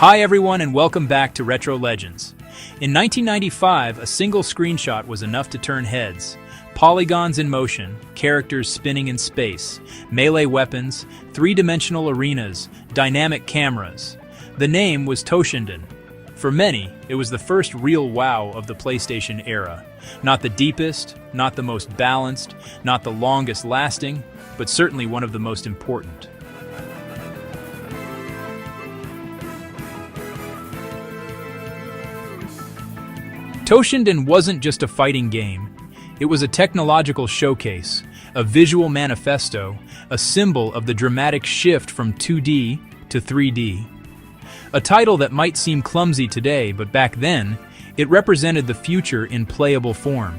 Hi everyone and welcome back to Retro Legends. In 1995, a single screenshot was enough to turn heads. Polygons in motion, characters spinning in space, melee weapons, three-dimensional arenas, dynamic cameras. The name was Toshinden. For many, it was the first real wow of the PlayStation era. Not the deepest, not the most balanced, not the longest lasting, but certainly one of the most important. Toshinden wasn't just a fighting game. It was a technological showcase, a visual manifesto, a symbol of the dramatic shift from 2D to 3D. A title that might seem clumsy today, but back then, it represented the future in playable form.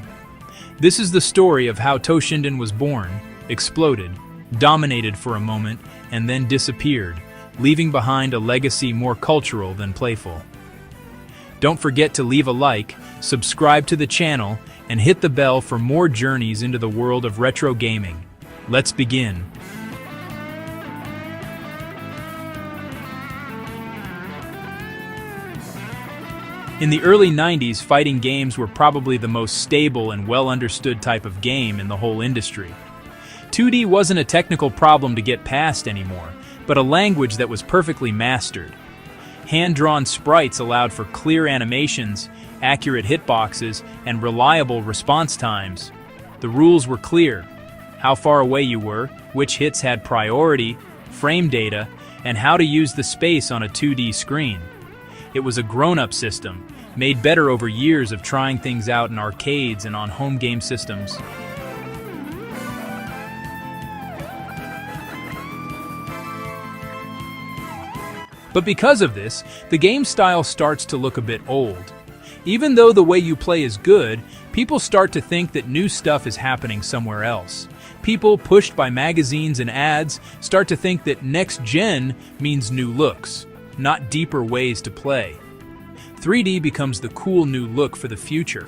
This is the story of how Toshinden was born, exploded, dominated for a moment, and then disappeared, leaving behind a legacy more cultural than playful. Don't forget to leave a like, subscribe to the channel, and hit the bell for more journeys into the world of retro gaming. Let's begin. In the early 90s, fighting games were probably the most stable and well-understood type of game in the whole industry. 2D wasn't a technical problem to get past anymore, but a language that was perfectly mastered. Hand-drawn sprites allowed for clear animations, accurate hitboxes, and reliable response times. The rules were clear: how far away you were, which hits had priority, frame data, and how to use the space on a 2D screen. It was a grown-up system, made better over years of trying things out in arcades and on home game systems. But because of this, the game style starts to look a bit old. Even though the way you play is good, people start to think that new stuff is happening somewhere else. People, pushed by magazines and ads, start to think that next gen means new looks, not deeper ways to play. 3D becomes the cool new look for the future,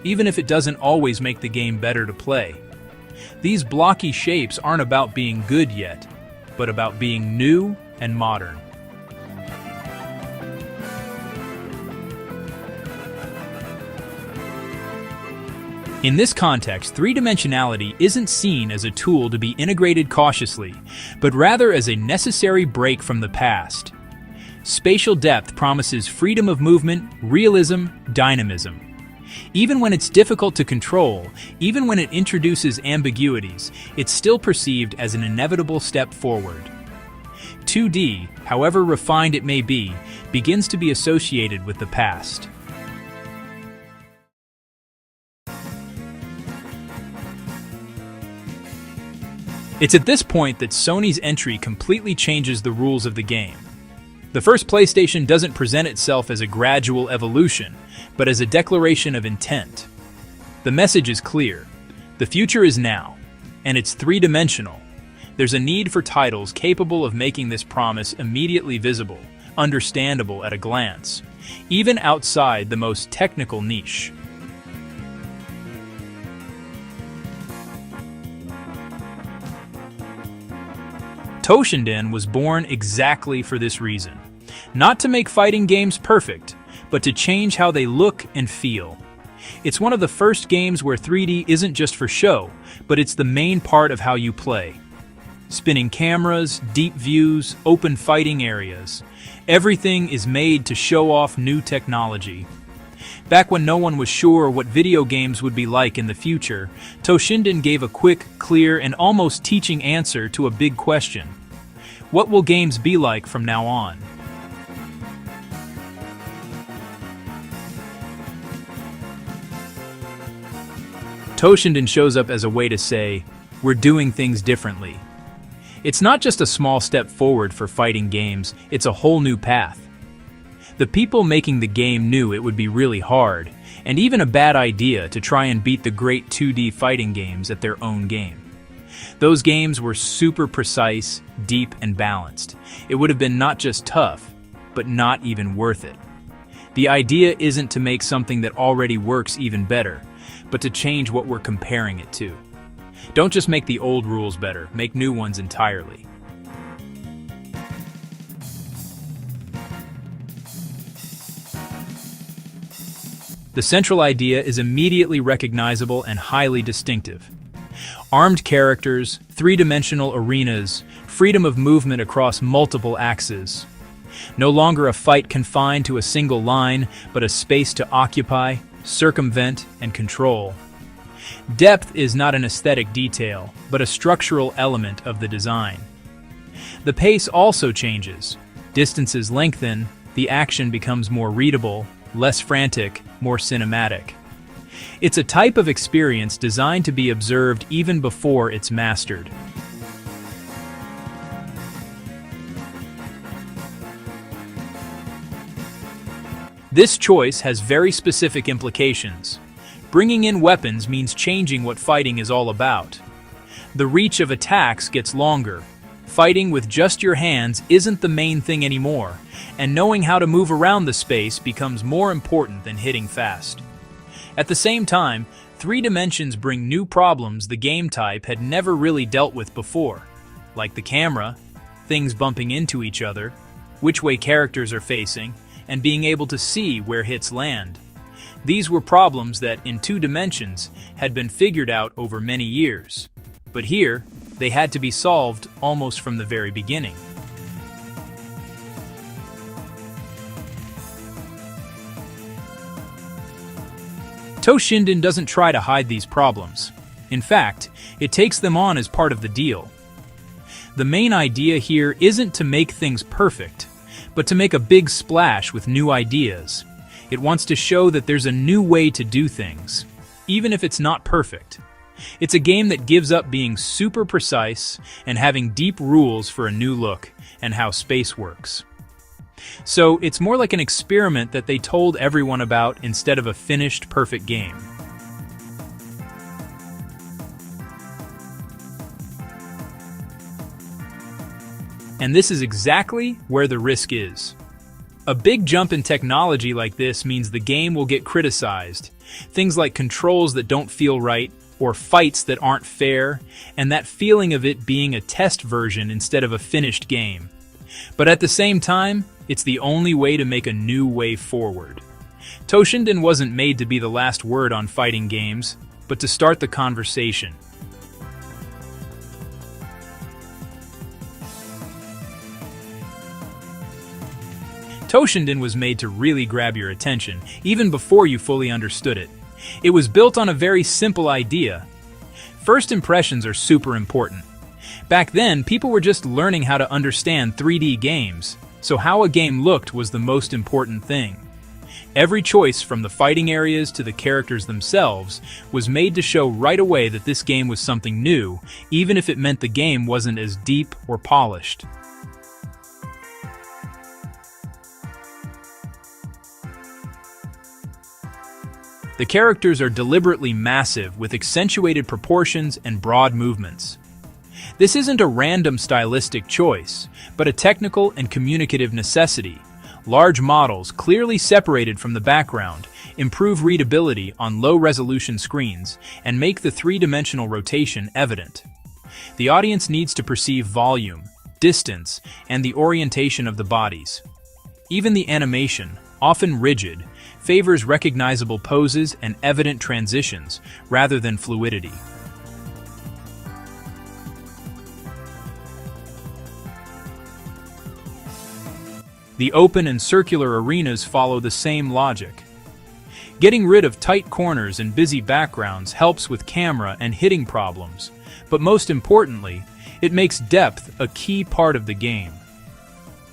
even if it doesn't always make the game better to play. These blocky shapes aren't about being good yet, but about being new and modern. In this context, three-dimensionality isn't seen as a tool to be integrated cautiously, but rather as a necessary break from the past. Spatial depth promises freedom of movement, realism, dynamism. Even when it's difficult to control, even when it introduces ambiguities, it's still perceived as an inevitable step forward. 2D, however refined it may be, begins to be associated with the past. It's at this point that Sony's entry completely changes the rules of the game. The first PlayStation doesn't present itself as a gradual evolution, but as a declaration of intent. The message is clear. The future is now, and it's three-dimensional. There's a need for titles capable of making this promise immediately visible, understandable at a glance, even outside the most technical niche. Toshinden was born exactly for this reason. Not to make fighting games perfect, but to change how they look and feel. It's one of the first games where 3D isn't just for show, but it's the main part of how you play. Spinning cameras, deep views, open fighting areas. Everything is made to show off new technology. Back when no one was sure what video games would be like in the future, Toshinden gave a quick, clear, and almost teaching answer to a big question. What will games be like from now on? Toshinden shows up as a way to say, we're doing things differently. It's not just a small step forward for fighting games, it's a whole new path. The people making the game knew it would be really hard, and even a bad idea to try and beat the great 2D fighting games at their own game. Those games were super precise, deep, and balanced. It would have been not just tough, but not even worth it. The idea isn't to make something that already works even better, but to change what we're comparing it to. Don't just make the old rules better, make new ones entirely. The central idea is immediately recognizable and highly distinctive. Armed characters, three-dimensional arenas, freedom of movement across multiple axes. No longer a fight confined to a single line, but a space to occupy, circumvent, and control. Depth is not an aesthetic detail, but a structural element of the design. The pace also changes. Distances lengthen, the action becomes more readable, less frantic, more cinematic. It's a type of experience designed to be observed even before it's mastered. This choice has very specific implications. Bringing in weapons means changing what fighting is all about. The reach of attacks gets longer. Fighting with just your hands isn't the main thing anymore, and knowing how to move around the space becomes more important than hitting fast. At the same time, 3 dimensions bring new problems the game type had never really dealt with before, like the camera, things bumping into each other, which way characters are facing, and being able to see where hits land. These were problems that, in 2 dimensions, had been figured out over many years. But here, they had to be solved almost from the very beginning. Toshinden doesn't try to hide these problems. In fact, it takes them on as part of the deal. The main idea here isn't to make things perfect, but to make a big splash with new ideas. It wants to show that there's a new way to do things, even if it's not perfect. It's a game that gives up being super precise and having deep rules for a new look and how space works. So it's more like an experiment that they told everyone about instead of a finished, perfect game. And this is exactly where the risk is. A big jump in technology like this means the game will get criticized. Things like controls that don't feel right, or fights that aren't fair, and that feeling of it being a test version instead of a finished game. But at the same time, it's the only way to make a new way forward. Toshinden wasn't made to be the last word on fighting games, but to start the conversation. Toshinden was made to really grab your attention, even before you fully understood it. It was built on a very simple idea. First impressions are super important. Back then, people were just learning how to understand 3D games, so how a game looked was the most important thing. Every choice, from the fighting areas to the characters themselves, was made to show right away that this game was something new, even if it meant the game wasn't as deep or polished. The characters are deliberately massive with accentuated proportions and broad movements. This isn't a random stylistic choice, but a technical and communicative necessity. Large models, clearly separated from the background, improve readability on low-resolution screens and make the 3-dimensional rotation evident. The audience needs to perceive volume, distance, and the orientation of the bodies. Even the animation, often rigid, favors recognizable poses and evident transitions rather than fluidity. The open and circular arenas follow the same logic. Getting rid of tight corners and busy backgrounds helps with camera and hitting problems, but most importantly, it makes depth a key part of the game.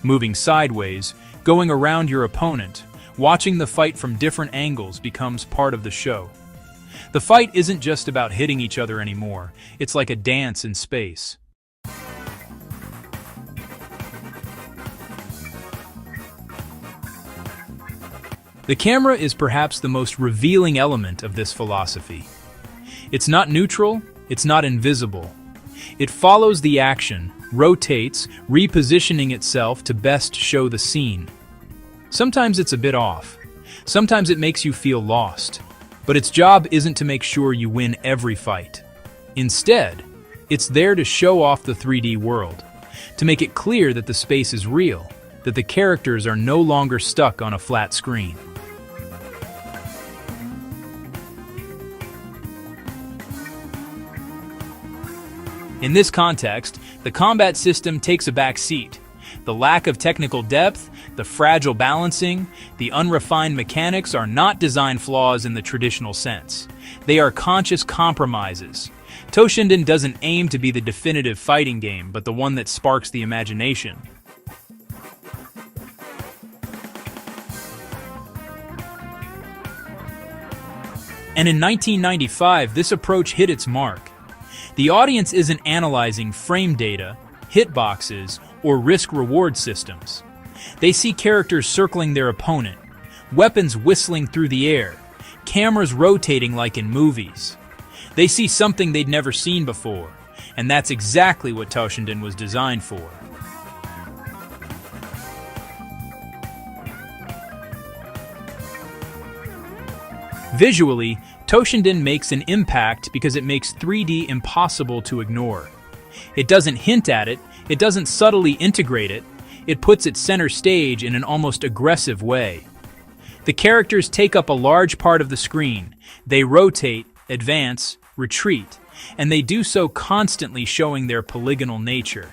Moving sideways, going around your opponent, watching the fight from different angles becomes part of the show. The fight isn't just about hitting each other anymore, it's like a dance in space. The camera is perhaps the most revealing element of this philosophy. It's not neutral, it's not invisible. It follows the action, rotates, repositioning itself to best show the scene. Sometimes it's a bit off. Sometimes it makes you feel lost. But its job isn't to make sure you win every fight. Instead, it's there to show off the 3D world, to make it clear that the space is real, that the characters are no longer stuck on a flat screen. In this context, the combat system takes a back seat. The lack of technical depth, the fragile balancing, the unrefined mechanics are not design flaws in the traditional sense. They are conscious compromises. Toshinden doesn't aim to be the definitive fighting game, but the one that sparks the imagination. And in 1995, this approach hit its mark. The audience isn't analyzing frame data, hitboxes, or risk-reward systems. They see characters circling their opponent, weapons whistling through the air, cameras rotating like in movies. They see something they'd never seen before, and that's exactly what Toshinden was designed for. Visually, Toshinden makes an impact because it makes 3D impossible to ignore. It doesn't hint at it, it doesn't subtly integrate it, it puts it center stage in an almost aggressive way. The characters take up a large part of the screen. They rotate, advance, retreat, and they do so constantly, showing their polygonal nature.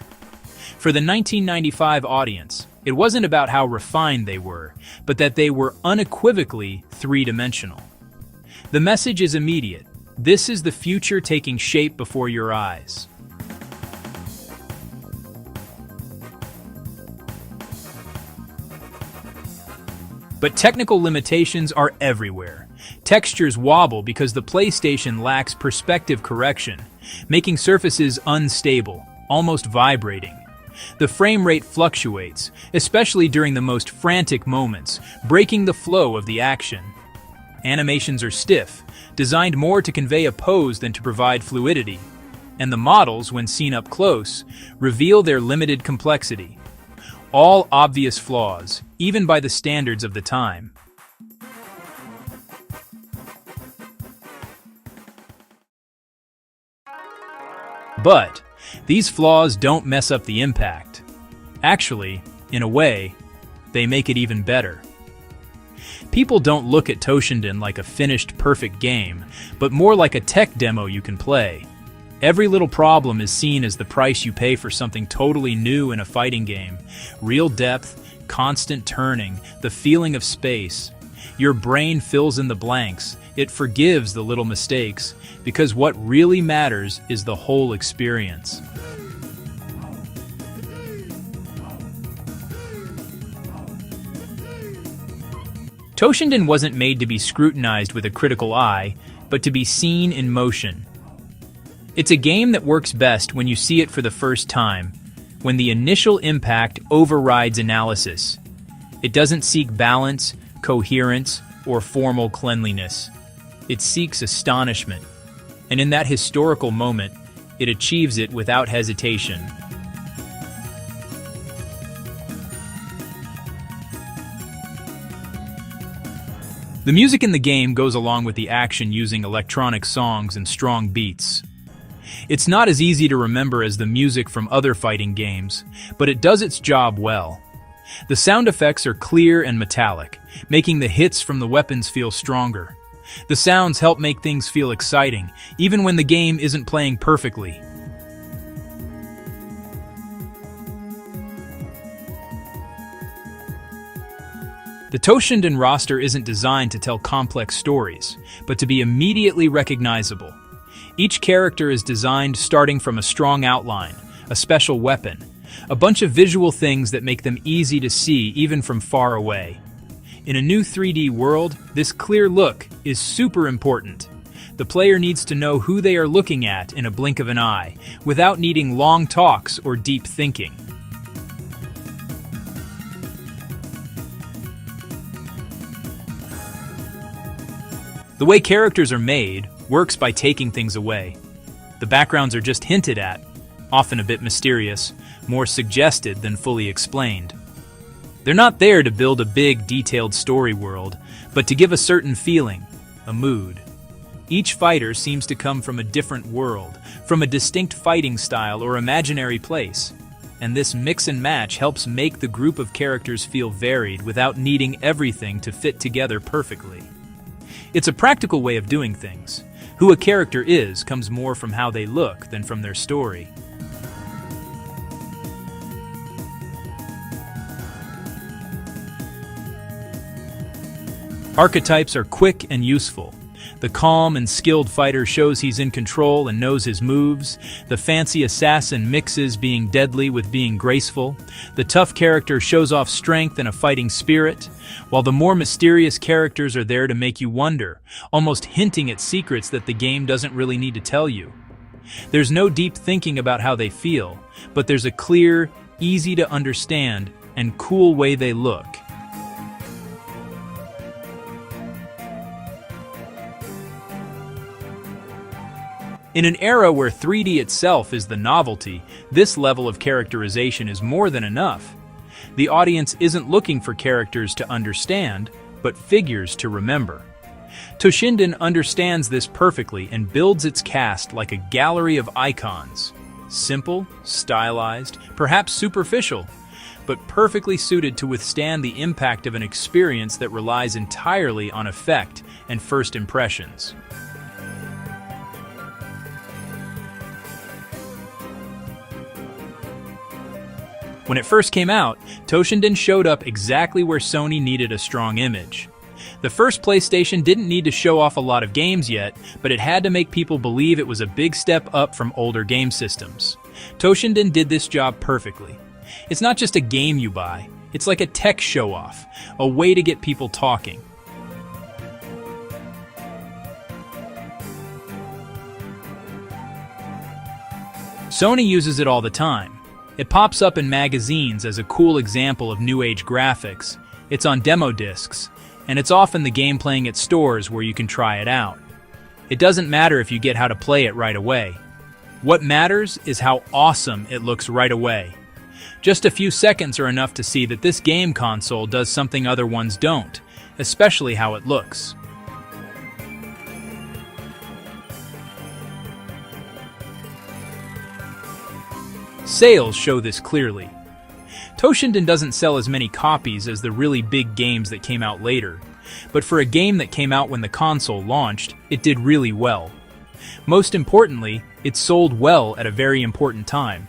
For the 1995 audience, it wasn't about how refined they were, but that they were unequivocally three-dimensional. The message is immediate. This is the future taking shape before your eyes. But technical limitations are everywhere. Textures wobble because the PlayStation lacks perspective correction, making surfaces unstable, almost vibrating. The frame rate fluctuates, especially during the most frantic moments, breaking the flow of the action. Animations are stiff, designed more to convey a pose than to provide fluidity. And the models, when seen up close, reveal their limited complexity. All obvious flaws, even by the standards of the time. But these flaws don't mess up the impact. Actually, in a way, they make it even better. People don't look at Toshinden like a finished, perfect game, but more like a tech demo you can play. Every little problem is seen as the price you pay for something totally new in a fighting game. Real depth, constant turning, the feeling of space. Your brain fills in the blanks. It forgives the little mistakes, because what really matters is the whole experience. Toshinden wasn't made to be scrutinized with a critical eye, but to be seen in motion. It's a game that works best when you see it for the first time, when the initial impact overrides analysis. It doesn't seek balance, coherence, or formal cleanliness. It seeks astonishment, and in that historical moment, it achieves it without hesitation. The music in the game goes along with the action using electronic songs and strong beats. It's not as easy to remember as the music from other fighting games, but it does its job well. The sound effects are clear and metallic, making the hits from the weapons feel stronger. The sounds help make things feel exciting, even when the game isn't playing perfectly. The Toshinden roster isn't designed to tell complex stories, but to be immediately recognizable. Each character is designed starting from a strong outline, a special weapon, a bunch of visual things that make them easy to see even from far away. In a new 3D world, this clear look is super important. The player needs to know who they are looking at in a blink of an eye, without needing long talks or deep thinking. The way characters are made works by taking things away. The backgrounds are just hinted at, often a bit mysterious, more suggested than fully explained. They're not there to build a big, detailed story world, but to give a certain feeling, a mood. Each fighter seems to come from a different world, from a distinct fighting style or imaginary place, and this mix and match helps make the group of characters feel varied without needing everything to fit together perfectly. It's a practical way of doing things. Who a character is comes more from how they look than from their story. Archetypes are quick and useful. The calm and skilled fighter shows he's in control and knows his moves. The fancy assassin mixes being deadly with being graceful. The tough character shows off strength and a fighting spirit, while the more mysterious characters are there to make you wonder, almost hinting at secrets that the game doesn't really need to tell you. There's no deep thinking about how they feel, but there's a clear, easy to understand, and cool way they look. In an era where 3D itself is the novelty, this level of characterization is more than enough. The audience isn't looking for characters to understand, but figures to remember. Toshinden understands this perfectly and builds its cast like a gallery of icons. Simple, stylized, perhaps superficial, but perfectly suited to withstand the impact of an experience that relies entirely on effect and first impressions. When it first came out, Toshinden showed up exactly where Sony needed a strong image. The first PlayStation didn't need to show off a lot of games yet, but it had to make people believe it was a big step up from older game systems. Toshinden did this job perfectly. It's not just a game you buy, it's like a tech show-off, a way to get people talking. Sony uses it all the time. It pops up in magazines as a cool example of new age graphics, it's on demo discs, and it's often the game playing at stores where you can try it out. It doesn't matter if you get how to play it right away. What matters is how awesome it looks right away. Just a few seconds are enough to see that this game console does something other ones don't, especially how it looks. Sales show this clearly. Toshinden doesn't sell as many copies as the really big games that came out later, but for a game that came out when the console launched, it did really well. Most importantly, it sold well at a very important time,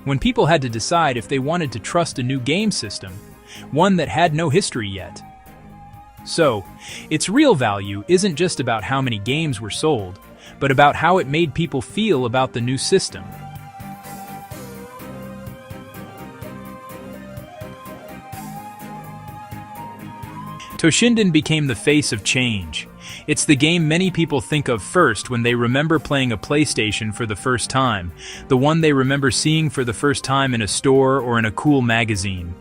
when people had to decide if they wanted to trust a new game system, one that had no history yet. So, its real value isn't just about how many games were sold, but about how it made people feel about the new system. Toshinden became the face of change. It's the game many people think of first when they remember playing a PlayStation for the first time, the one they remember seeing for the first time in a store or in a cool magazine.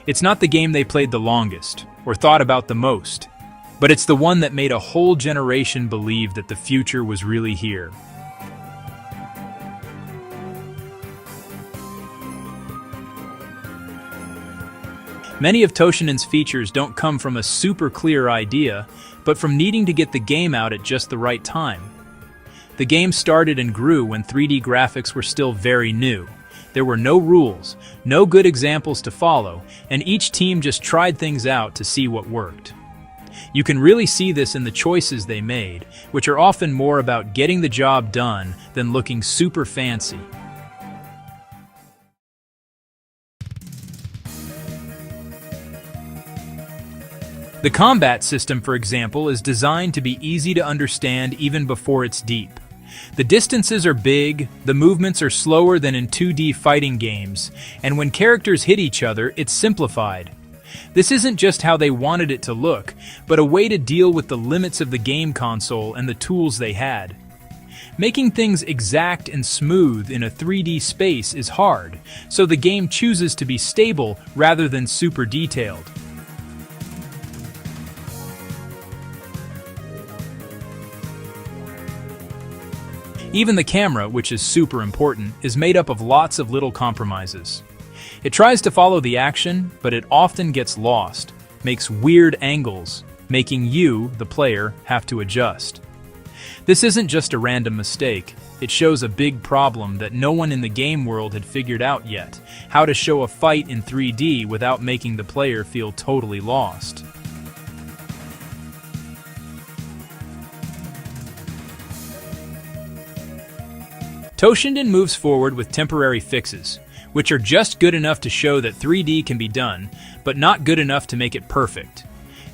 It's not the game they played the longest, or thought about the most, but it's the one that made a whole generation believe that the future was really here. Many of Toshinden's features don't come from a super clear idea, but from needing to get the game out at just the right time. The game started and grew when 3D graphics were still very new. There were no rules, no good examples to follow, and each team just tried things out to see what worked. You can really see this in the choices they made, which are often more about getting the job done than looking super fancy. The combat system, for example, is designed to be easy to understand even before it's deep. The distances are big, the movements are slower than in 2D fighting games, and when characters hit each other, it's simplified. This isn't just how they wanted it to look, but a way to deal with the limits of the game console and the tools they had. Making things exact and smooth in a 3D space is hard, so the game chooses to be stable rather than super detailed. Even the camera, which is super important, is made up of lots of little compromises. It tries to follow the action, but it often gets lost, makes weird angles, making you, the player, have to adjust. This isn't just a random mistake, it shows a big problem that no one in the game world had figured out yet: how to show a fight in 3D without making the player feel totally lost. Toshinden moves forward with temporary fixes, which are just good enough to show that 3D can be done, but not good enough to make it perfect.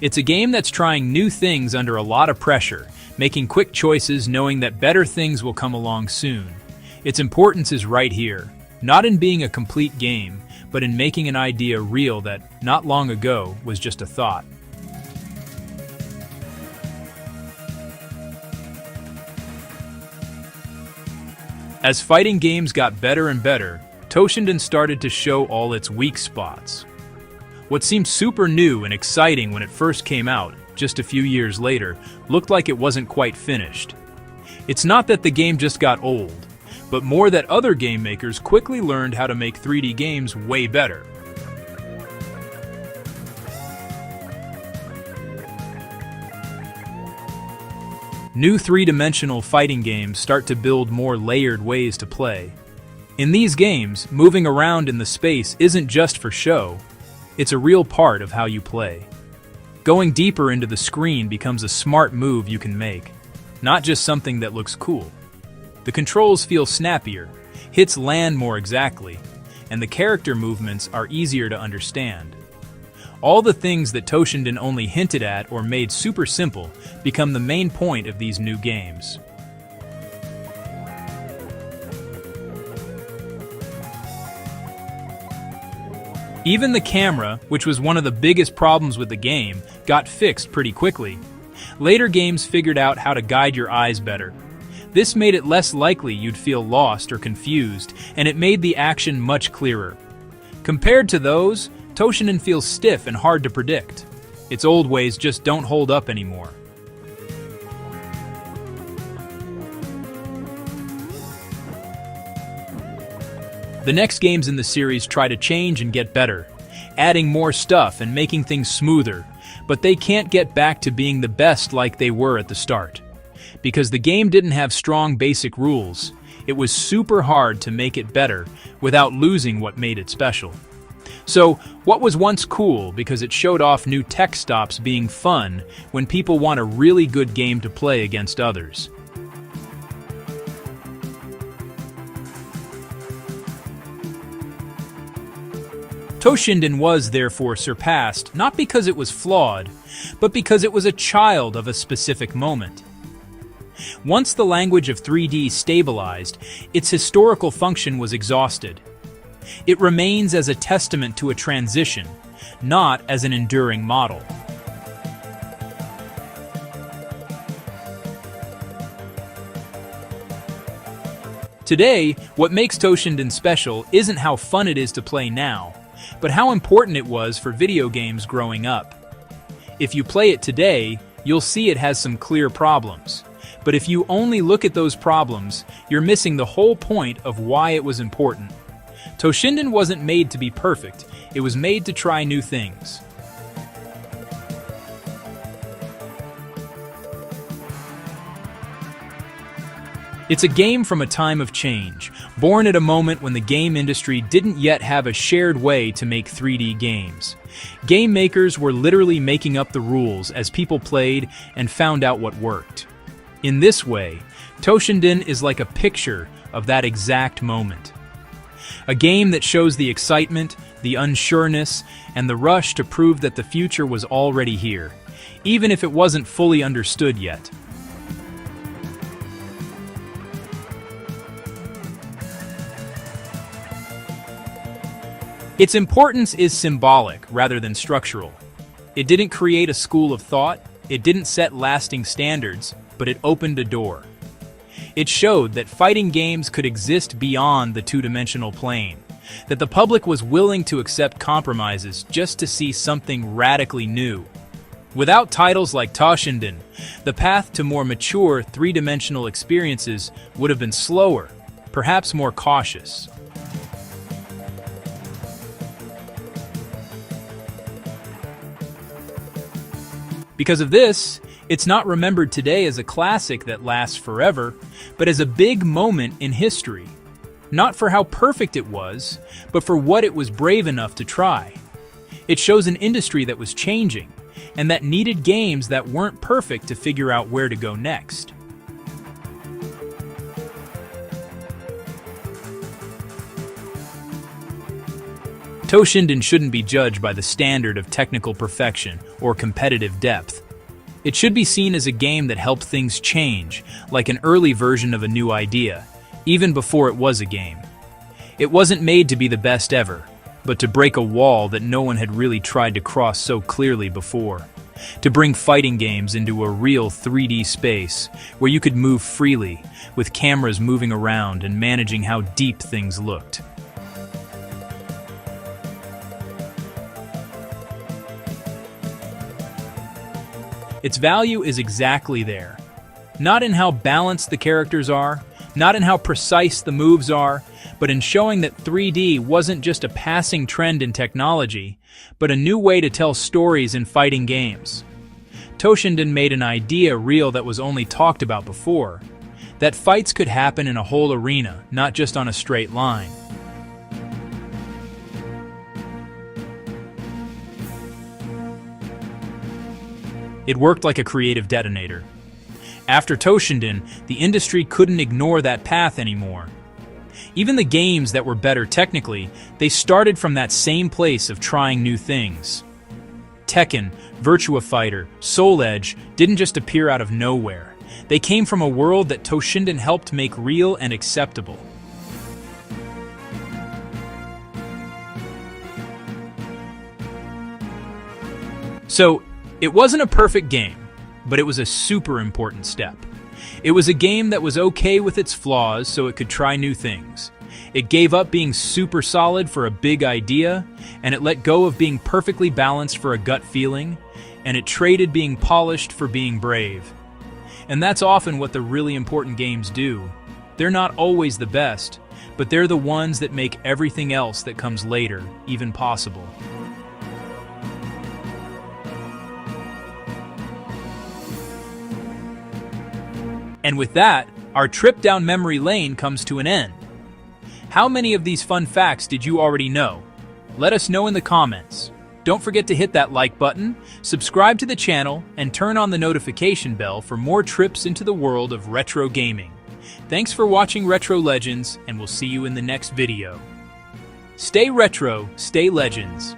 It's a game that's trying new things under a lot of pressure, making quick choices knowing that better things will come along soon. Its importance is right here, not in being a complete game, but in making an idea real that, not long ago, was just a thought. As fighting games got better and better, Toshinden started to show all its weak spots. What seemed super new and exciting when it first came out, just a few years later, looked like it wasn't quite finished. It's not that the game just got old, but more that other game makers quickly learned how to make 3D games way better. New three-dimensional fighting games start to build more layered ways to play. In these games, moving around in the space isn't just for show, it's a real part of how you play. Going deeper into the screen becomes a smart move you can make, not just something that looks cool. The controls feel snappier, hits land more exactly, and the character movements are easier to understand. All the things that Toshinden only hinted at or made super simple become the main point of these new games. Even the camera, which was one of the biggest problems with the game, got fixed pretty quickly. Later games figured out how to guide your eyes better. This made it less likely you'd feel lost or confused, and it made the action much clearer. Compared to those, Toshinden feels stiff and hard to predict. Its old ways just don't hold up anymore. The next games in the series try to change and get better, adding more stuff and making things smoother, but they can't get back to being the best like they were at the start. Because the game didn't have strong basic rules, it was super hard to make it better without losing what made it special. So, what was once cool because it showed off new tech stops being fun when people want a really good game to play against others. Toshinden was therefore surpassed, not because it was flawed, but because it was a child of a specific moment. Once the language of 3D stabilized, its historical function was exhausted. It remains as a testament to a transition, not as an enduring model. Today, what makes Toshinden special isn't how fun it is to play now, but how important it was for video games growing up. If you play it today, you'll see it has some clear problems. But if you only look at those problems, you're missing the whole point of why it was important. Toshinden wasn't made to be perfect, it was made to try new things. It's a game from a time of change, born at a moment when the game industry didn't yet have a shared way to make 3D games. Game makers were literally making up the rules as people played and found out what worked. In this way, Toshinden is like a picture of that exact moment. A game that shows the excitement, the unsureness, and the rush to prove that the future was already here, even if it wasn't fully understood yet. Its importance is symbolic rather than structural. It didn't create a school of thought, it didn't set lasting standards, but it opened a door. It showed that fighting games could exist beyond the two-dimensional plane, that the public was willing to accept compromises just to see something radically new. Without titles like Toshinden, the path to more mature three-dimensional experiences would have been slower, perhaps more cautious. Because of this, it's not remembered today as a classic that lasts forever, but as a big moment in history. Not for how perfect it was, but for what it was brave enough to try. It shows an industry that was changing, and that needed games that weren't perfect to figure out where to go next. Toshinden shouldn't be judged by the standard of technical perfection or competitive depth. It should be seen as a game that helped things change, like an early version of a new idea, even before it was a game. It wasn't made to be the best ever, but to break a wall that no one had really tried to cross so clearly before. To bring fighting games into a real 3D space, where you could move freely, with cameras moving around and managing how deep things looked. Its value is exactly there. Not in how balanced the characters are, not in how precise the moves are, but in showing that 3D wasn't just a passing trend in technology, but a new way to tell stories in fighting games. Toshinden made an idea real that was only talked about before, that fights could happen in a whole arena, not just on a straight line. It worked like a creative detonator. After Toshinden, the industry couldn't ignore that path anymore. Even the games that were better technically, they started from that same place of trying new things. Tekken, Virtua Fighter, Soul Edge didn't just appear out of nowhere. They came from a world that Toshinden helped make real and acceptable. So, it wasn't a perfect game, but it was a super important step. It was a game that was okay with its flaws so it could try new things. It gave up being super solid for a big idea, and it let go of being perfectly balanced for a gut feeling, and it traded being polished for being brave. And that's often what the really important games do. They're not always the best, but they're the ones that make everything else that comes later even possible. And with that, our trip down memory lane comes to an end. How many of these fun facts did you already know? Let us know in the comments. Don't forget to hit that like button, subscribe to the channel, and turn on the notification bell for more trips into the world of retro gaming. Thanks for watching Retro Legends, and we'll see you in the next video. Stay retro, stay legends.